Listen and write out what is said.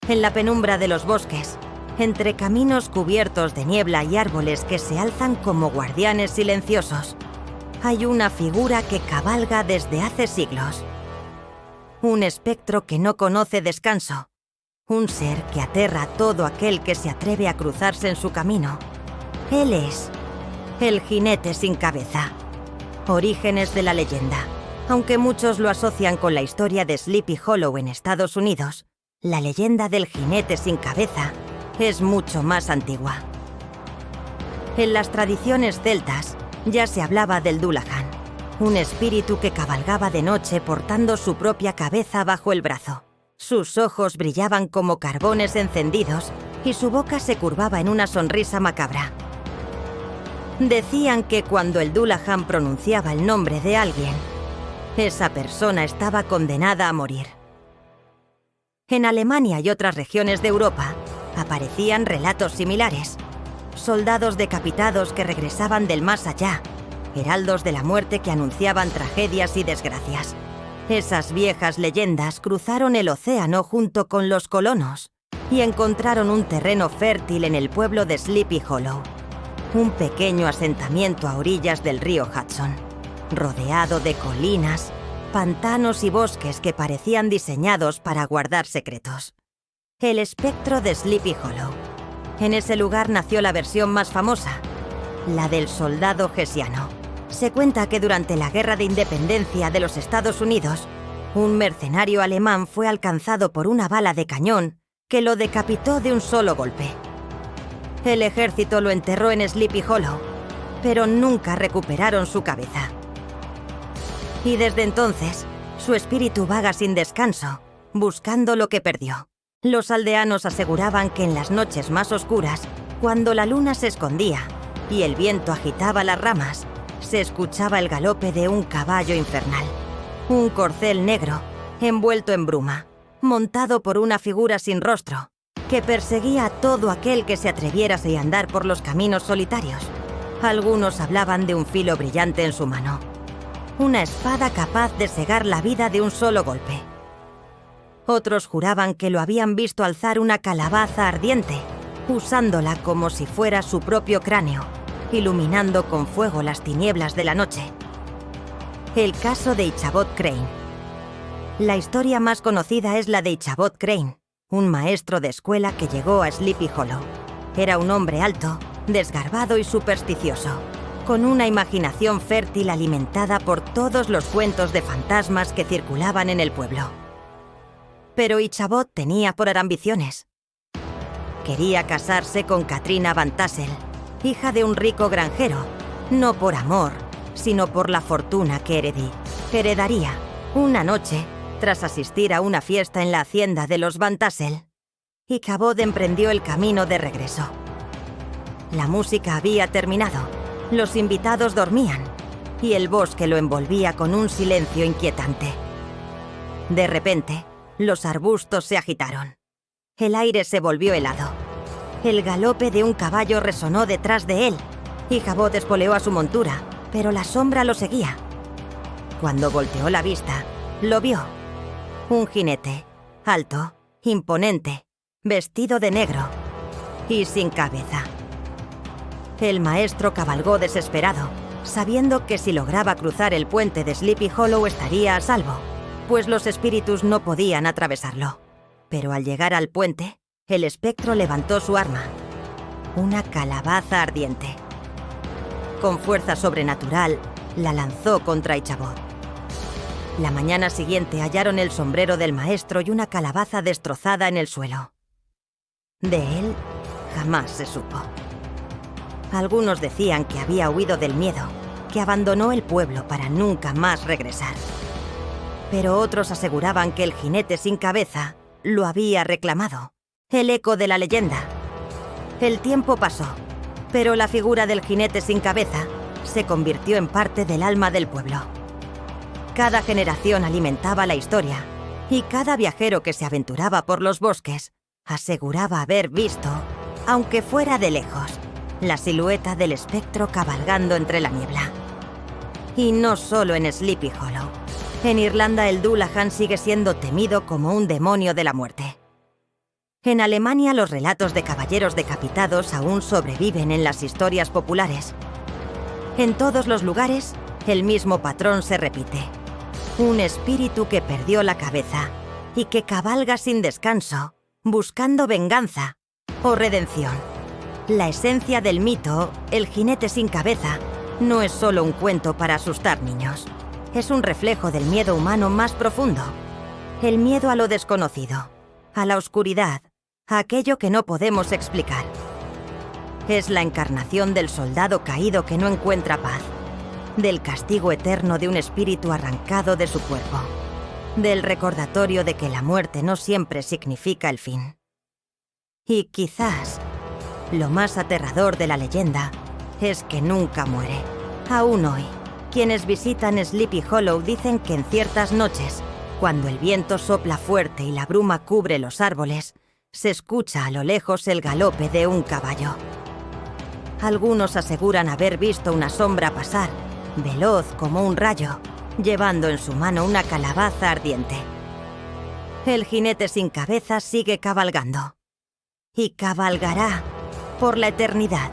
En la penumbra de los bosques, entre caminos cubiertos de niebla y árboles que se alzan como guardianes silenciosos, hay una figura que cabalga desde hace siglos. Un espectro que no conoce descanso. Un ser que aterra a todo aquel que se atreve a cruzarse en su camino. Él es el jinete sin cabeza. Orígenes de la leyenda. Aunque muchos lo asocian con la historia de Sleepy Hollow en Estados Unidos, la leyenda del jinete sin cabeza es mucho más antigua. En las tradiciones celtas ya se hablaba del Dullahan, un espíritu que cabalgaba de noche portando su propia cabeza bajo el brazo. Sus ojos brillaban como carbones encendidos y su boca se curvaba en una sonrisa macabra. Decían que cuando el Dullahan pronunciaba el nombre de alguien, esa persona estaba condenada a morir. En Alemania y otras regiones de Europa aparecían relatos similares. Soldados decapitados que regresaban del más allá, heraldos de la muerte que anunciaban tragedias y desgracias. Esas viejas leyendas cruzaron el océano junto con los colonos y encontraron un terreno fértil en el pueblo de Sleepy Hollow, un pequeño asentamiento a orillas del río Hudson, rodeado de colinas, pantanos y bosques que parecían diseñados para guardar secretos. El espectro de Sleepy Hollow. En ese lugar nació la versión más famosa, la del soldado hessiano. Se cuenta que durante la Guerra de Independencia de los Estados Unidos, un mercenario alemán fue alcanzado por una bala de cañón que lo decapitó de un solo golpe. El ejército lo enterró en Sleepy Hollow, pero nunca recuperaron su cabeza. Y desde entonces, su espíritu vaga sin descanso, buscando lo que perdió. Los aldeanos aseguraban que en las noches más oscuras, cuando la luna se escondía y el viento agitaba las ramas, se escuchaba el galope de un caballo infernal. Un corcel negro, envuelto en bruma, montado por una figura sin rostro, que perseguía a todo aquel que se atreviera a andar por los caminos solitarios. Algunos hablaban de un filo brillante en su mano. Una espada capaz de segar la vida de un solo golpe. Otros juraban que lo habían visto alzar una calabaza ardiente, usándola como si fuera su propio cráneo, iluminando con fuego las tinieblas de la noche. El caso de Ichabod Crane. La historia más conocida es la de Ichabod Crane, un maestro de escuela que llegó a Sleepy Hollow. Era un hombre alto, desgarbado y supersticioso, con una imaginación fértil alimentada por todos los cuentos de fantasmas que circulaban en el pueblo. Pero Ichabod tenía por ambiciones. Quería casarse con Katrina Van Tassel, hija de un rico granjero, no por amor, sino por la fortuna que heredaría. Una noche, tras asistir a una fiesta en la hacienda de los Van Tassel, Ichabod emprendió el camino de regreso. La música había terminado, los invitados dormían, y el bosque lo envolvía con un silencio inquietante. De repente, los arbustos se agitaron. El aire se volvió helado. El galope de un caballo resonó detrás de él. Ichabod espoleó a su montura, pero la sombra lo seguía. Cuando volteó la vista, lo vio. Un jinete, alto, imponente, vestido de negro y sin cabeza. El maestro cabalgó desesperado, sabiendo que si lograba cruzar el puente de Sleepy Hollow estaría a salvo, pues los espíritus no podían atravesarlo. Pero al llegar al puente, el espectro levantó su arma, una calabaza ardiente. Con fuerza sobrenatural, la lanzó contra Ichabod. La mañana siguiente hallaron el sombrero del maestro y una calabaza destrozada en el suelo. De él jamás se supo. Algunos decían que había huido del miedo, que abandonó el pueblo para nunca más regresar. Pero otros aseguraban que el jinete sin cabeza lo había reclamado, el eco de la leyenda. El tiempo pasó, pero la figura del jinete sin cabeza se convirtió en parte del alma del pueblo. Cada generación alimentaba la historia, y cada viajero que se aventuraba por los bosques aseguraba haber visto, aunque fuera de lejos, la silueta del espectro cabalgando entre la niebla. Y no solo en Sleepy Hollow. En Irlanda el Dullahan sigue siendo temido como un demonio de la muerte. En Alemania los relatos de caballeros decapitados aún sobreviven en las historias populares. En todos los lugares, el mismo patrón se repite. Un espíritu que perdió la cabeza y que cabalga sin descanso, buscando venganza o redención. La esencia del mito, el jinete sin cabeza, no es solo un cuento para asustar niños. Es un reflejo del miedo humano más profundo. El miedo a lo desconocido, a la oscuridad, a aquello que no podemos explicar. Es la encarnación del soldado caído que no encuentra paz, del castigo eterno de un espíritu arrancado de su cuerpo, del recordatorio de que la muerte no siempre significa el fin. Y quizás, lo más aterrador de la leyenda es que nunca muere. Aún hoy, quienes visitan Sleepy Hollow dicen que en ciertas noches, cuando el viento sopla fuerte y la bruma cubre los árboles, se escucha a lo lejos el galope de un caballo. Algunos aseguran haber visto una sombra pasar, veloz como un rayo, llevando en su mano una calabaza ardiente. El jinete sin cabeza sigue cabalgando. Y cabalgará por la eternidad.